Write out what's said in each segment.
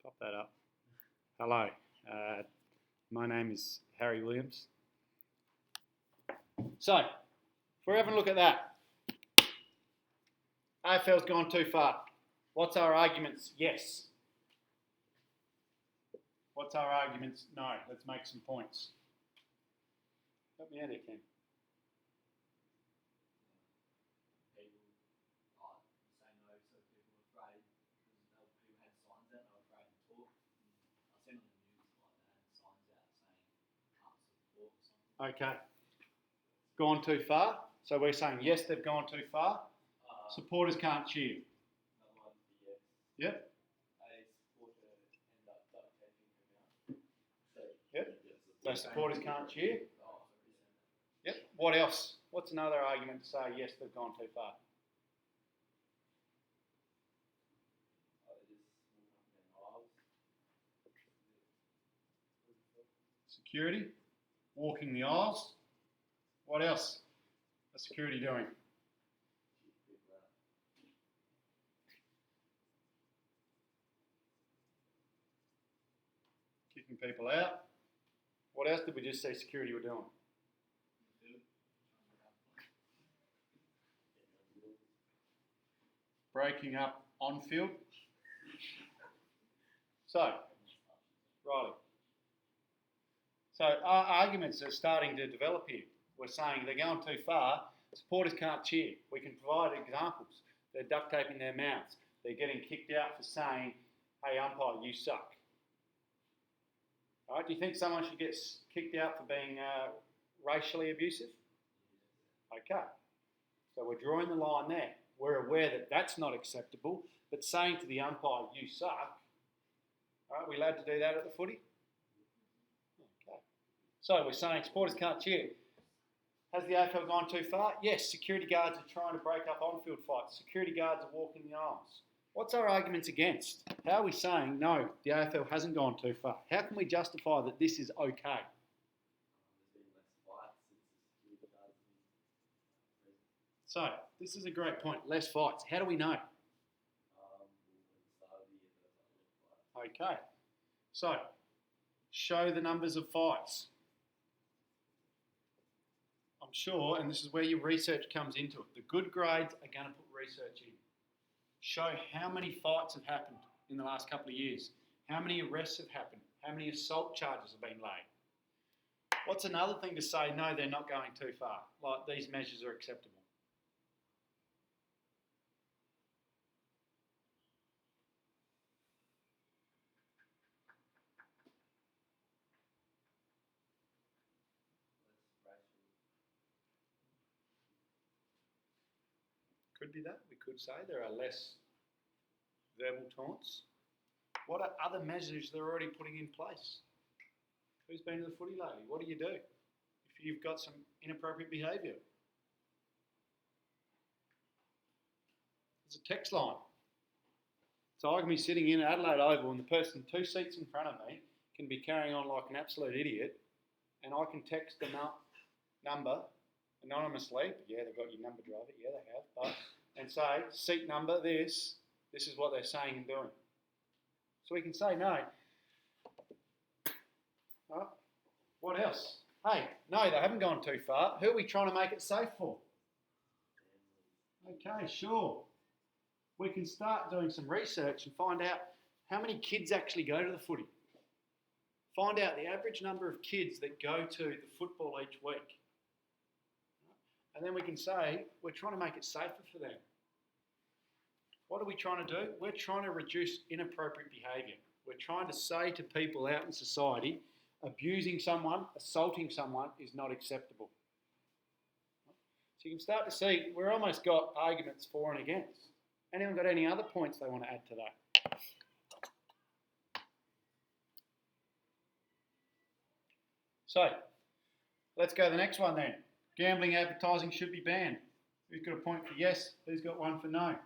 Pop that up. Hello, my name is Harry Williams. So, if we're having a look at that, AFL's gone too far. What's our arguments? Yes. What's our arguments? No. Let's make some points. Help me out here, Ken. Okay. Gone too far. So we're saying yes, they've gone too far. Supporters can't cheer. Yep. Yep. So supporters can't cheer. Yep. What else? What's another argument to say yes, they've gone too far? Security. Walking the aisles. What else? What's security doing? Kicking people out. What else did we just say security were doing? Breaking up on field. So, Riley. So our arguments are starting to develop here. We're saying they're going too far. Supporters can't cheer. We can provide examples. They're duct taping their mouths. They're getting kicked out for saying, "Hey umpire, you suck." All right, do you think someone should get kicked out for being racially abusive? Okay. So we're drawing the line there. We're aware that that's not acceptable, but saying to the umpire, "You suck," all right, we allowed to do that at the footy? Okay. So we're saying supporters can't cheer. Has the AFL gone too far? Yes, security guards are trying to break up on-field fights. Security guards are walking the aisles. What's our arguments against? How are we saying, no, the AFL hasn't gone too far? How can we justify that this is okay? So, this is a great point. Less fights. How do we know? Okay. So, show the numbers of fights. I'm sure, and this is where your research comes into it, the good grades are going to put research in. Show how many fights have happened in the last couple of years. How many arrests have happened. How many assault charges have been laid. What's another thing to say, no, they're not going too far, like these measures are acceptable? Could be that. We could say there are less verbal taunts. What are other measures they're already putting in place? Who's been to the footy lately? What do you do if you've got some inappropriate behaviour? There's a text line. So I can be sitting in Adelaide Oval and the person 2 seats in front of me can be carrying on like an absolute idiot, and I can text the number anonymously. Yeah, they've got your number, driver. Yeah, they have. And say, seat number, this is what they're saying and doing. So we can say no. What else? Hey, no, they haven't gone too far. Who are we trying to make it safe for? Okay, sure. We can start doing some research and find out how many kids actually go to the footy. Find out the average number of kids that go to the football each week. And then we can say, we're trying to make it safer for them. What are we trying to do? We're trying to reduce inappropriate behaviour. We're trying to say to people out in society, abusing someone, assaulting someone is not acceptable. So you can start to see, we've almost got arguments for and against. Anyone got any other points they want to add to that? So, let's go to the next one then. Gambling advertising should be banned. Who's got a point for yes? Who's got one for no?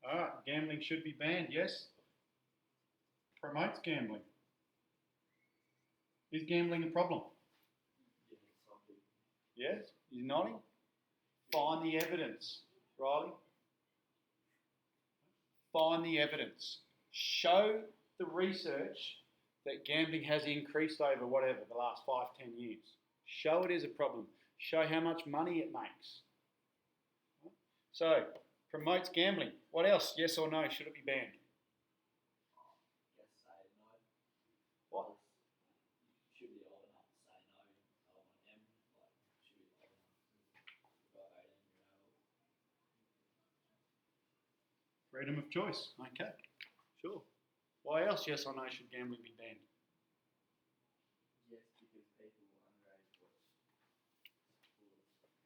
Alright, gambling should be banned, yes. Promotes gambling. Is gambling a problem? Yes, you're nodding. Find the evidence. Riley? Find the evidence. Show the research that gambling has increased over whatever, the last 5, 10 years. Show it is a problem. Show how much money it makes. So, promotes gambling. What else? Yes or no? Should it be banned? Yes, say no. What? Should be old enough to say no. I want them. Like, should be old enough to go 18-year-old. Freedom of choice. Okay, sure. Why else, yes or no, should gambling be banned? Yes, because people underage watch sports.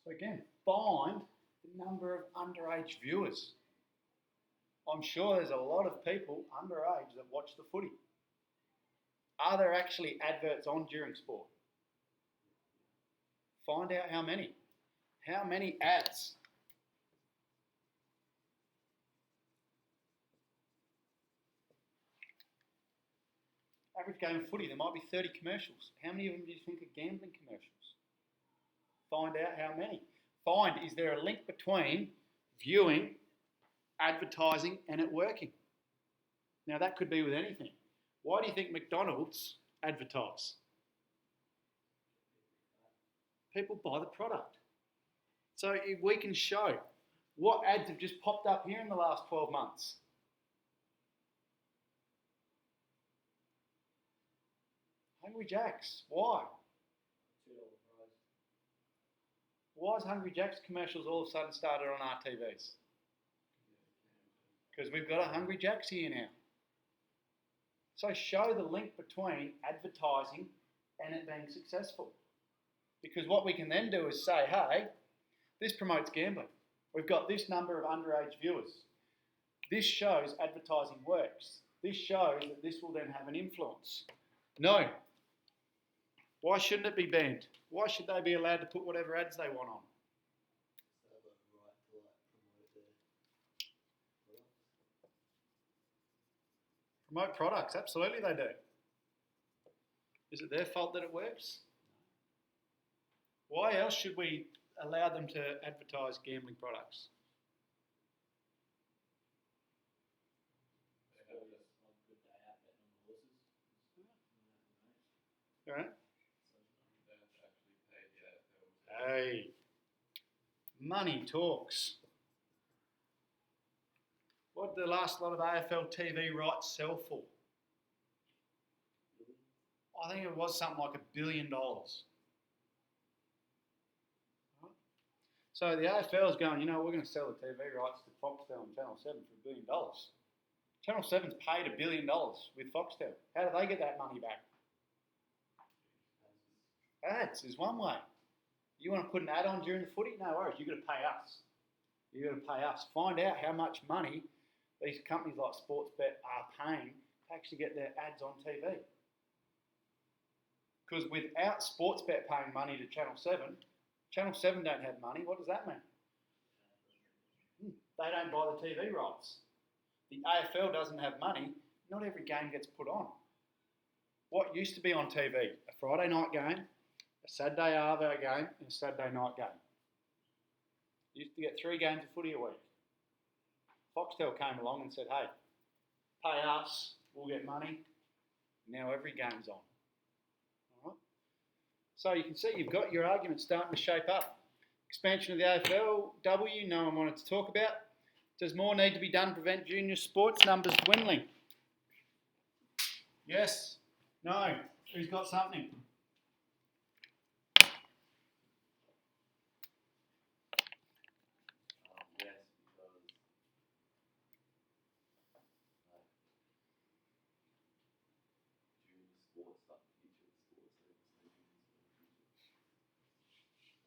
So again, find the number of underage viewers. I'm sure there's a lot of people underage that watch the footy. Are there actually adverts on during sport? Find out how many. How many ads? Average game of footy, there might be 30 commercials. How many of them do you think are gambling commercials? Find out how many. Find, is there a link between viewing, advertising, and it working? Now that could be with anything. Why do you think McDonald's advertise? People buy the product. So if we can show what ads have just popped up here in the last 12 months. Hungry Jack's, why? $2 prize. Why has Hungry Jack's commercials all of a sudden started on our TVs? Because we've got a Hungry Jack's here now. So show the link between advertising and it being successful. Because what we can then do is say, hey, this promotes gambling. We've got this number of underage viewers. This shows advertising works. This shows that this will then have an influence. No. Why shouldn't it be banned? Why should they be allowed to put whatever ads they want on? So they've got the right to like promote their products. Promote products, absolutely they do. Is it their fault that it works? Why else should we allow them to advertise gambling products? They have just one good day out betting on the horses. All right. They have to actually pay the AFL. Hey, money talks. What did the last lot of AFL TV rights sell for? I think it was something like $1 billion. So the AFL is going, we're going to sell the TV rights to Foxtel and Channel 7 for $1 billion. Channel 7's paid $1 billion with Foxtel. How do they get that money back? Ads is one way. You want to put an ad on during the footy? No worries, you've got to pay us. You've got to pay us. Find out how much money these companies like Sportsbet are paying to actually get their ads on TV. Because without Sportsbet paying money to Channel 7, Channel 7 don't have money. What does that mean? They don't buy the TV rights. The AFL doesn't have money. Not every game gets put on. What used to be on TV? A Friday night game, a Saturday arvo game, and a Saturday night game. You used to get 3 games of footy a week. Foxtel came along and said, hey, pay us, we'll get money. Now every game's on. All right? So you can see you've got your argument starting to shape up. Expansion of the AFLW, no one wanted to talk about. Does more need to be done to prevent junior sports numbers dwindling? Yes. No. Who's got something? Yes, because junior sports like the future of sports, so there's no juniors in the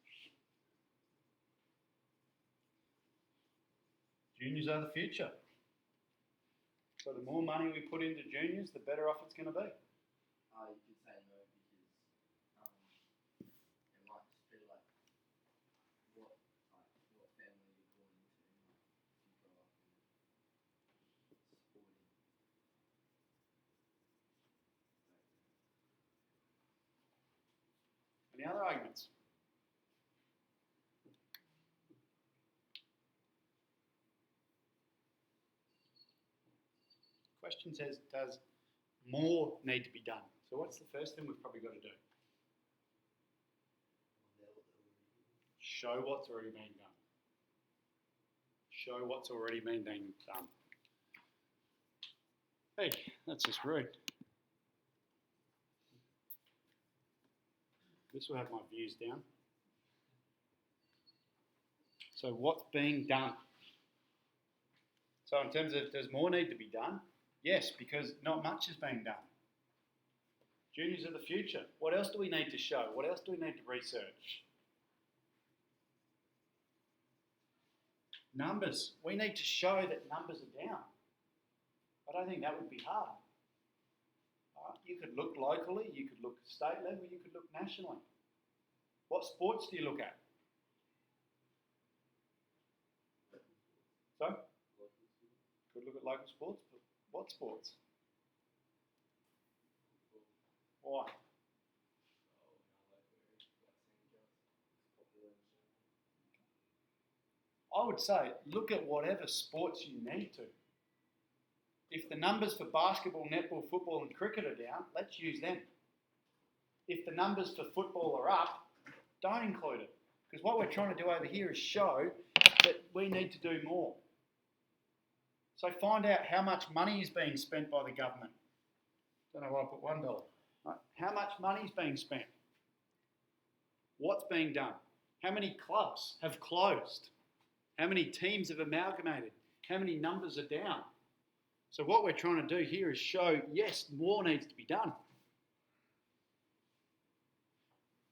future. Juniors are the future. So the more money we put into juniors, the better off it's going to be. You could say no because it might just be like what family you're born into. Like if you grow up in sporting. Any other arguments? Question says, does more need to be done? So what's the first thing we've probably got to do? Show what's already been done. Show what's already been done. Hey, that's just rude. This will have my views down. So what's being done? So in terms of does more need to be done? Yes, because not much is being done. Juniors of the future. What else do we need to show? What else do we need to research? Numbers. We need to show that numbers are down. I don't think that would be hard. You could look locally, you could look state level, you could look nationally. What sports do you look at? So? Could look at local sports, but what sports? Why? I would say look at whatever sports you need to. If the numbers for basketball, netball, football and cricket are down, let's use them. If the numbers for football are up, don't include it. Because what we're trying to do over here is show that we need to do more. So find out how much money is being spent by the government. Don't know why I put $1. Right. How much money is being spent? What's being done? How many clubs have closed? How many teams have amalgamated? How many numbers are down? So what we're trying to do here is show, yes, more needs to be done.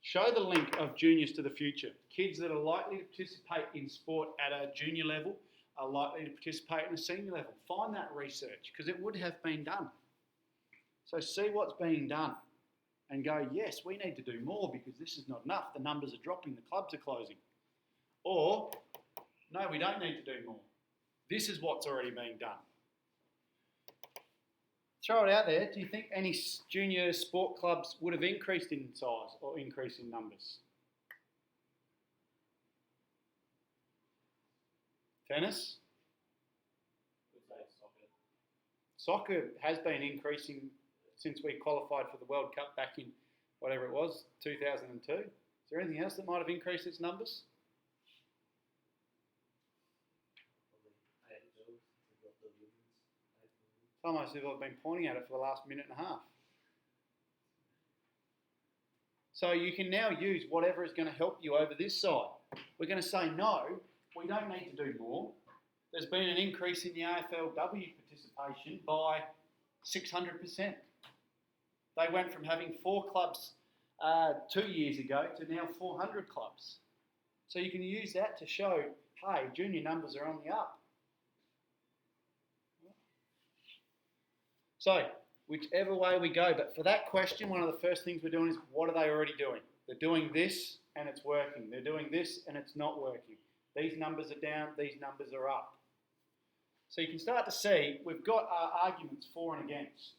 Show the link of juniors to the future. Kids that are likely to participate in sport at a junior level are likely to participate in a senior level. Find that research because it would have been done. So see what's being done and go, yes, we need to do more because this is not enough. The numbers are dropping, the clubs are closing. Or, no, we don't need to do more. This is what's already being done. Throw it out there. Do you think any junior sport clubs would have increased in size or increased in numbers? Tennis? Soccer has been increasing since we qualified for the World Cup back in whatever it was, 2002. Is there anything else that might have increased its numbers? Almost as if I've been pointing at it for the last minute and a half. So you can now use whatever is going to help you over this side. We're going to say, no, we don't need to do more. There's been an increase in the AFLW participation by 600%. They went from having 4 clubs 2 years ago to now 400 clubs. So you can use that to show, hey, junior numbers are on the up. So, whichever way we go, but for that question, one of the first things we're doing is, what are they already doing? They're doing this and it's working. They're doing this and it's not working. These numbers are down, these numbers are up. So you can start to see, we've got our arguments for and against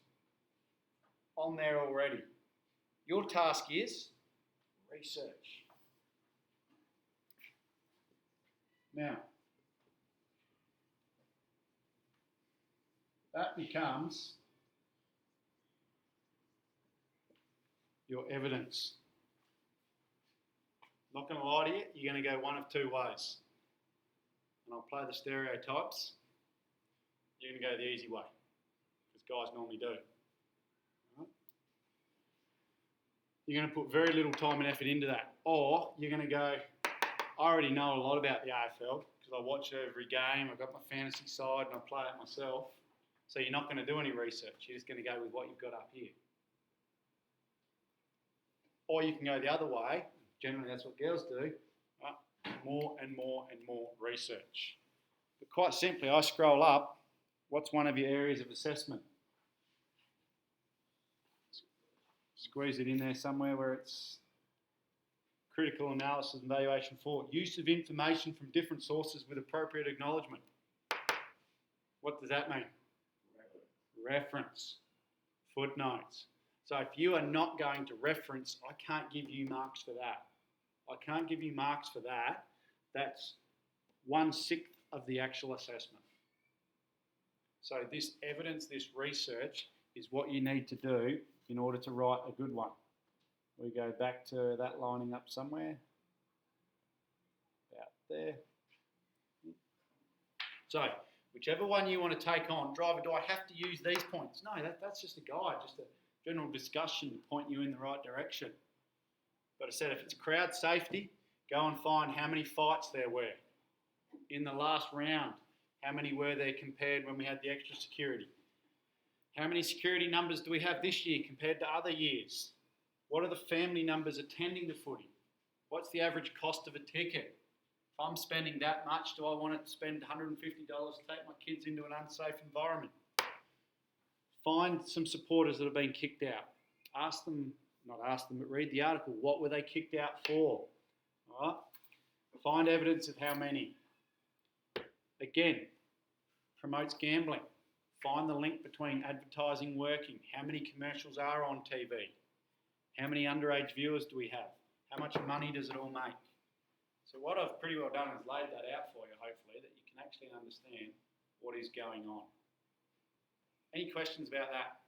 on there already. Your task is research. Now, that becomes your evidence. Not going to lie to you, you're going to go one of 2 ways. And I'll play the stereotypes. You're going to go the easy way, because guys normally do. Right? You're going to put very little time and effort into that. Or you're going to go, I already know a lot about the AFL, because I watch every game, I've got my fantasy side and I play it myself. So you're not going to do any research, you're just going to go with what you've got up here. Or you can go the other way, generally that's what girls do, right? More and more and more research. But quite simply, I scroll up, what's one of your areas of assessment? Squeeze it in there somewhere where it's critical analysis and evaluation for use of information from different sources with appropriate acknowledgement. What does that mean? Reference. Footnotes. So if you are not going to reference, I can't give you marks for that. I can't give you marks for that. That's 1/6 of the actual assessment. So this evidence, this research is what you need to do in order to write a good one. We go back to that lining up somewhere. About there. So, whichever one you want to take on, driver, do I have to use these points? No, that's just a guide, just a general discussion to point you in the right direction. But I said if it's crowd safety, go and find how many fights there were. In the last round, how many were there compared when we had the extra security? How many security numbers do we have this year compared to other years? What are the family numbers attending the footy? What's the average cost of a ticket? If I'm spending that much, do I want to spend $150 to take my kids into an unsafe environment? Find some supporters that have been kicked out. Ask them, not ask them, but read the article. What were they kicked out for? All right? Find evidence of how many. Again, promotes gambling. Find the link between advertising working. How many commercials are on TV? How many underage viewers do we have? How much money does it all make? So what I've pretty well done is laid that out for you, hopefully, that you can actually understand what is going on. Any questions about that?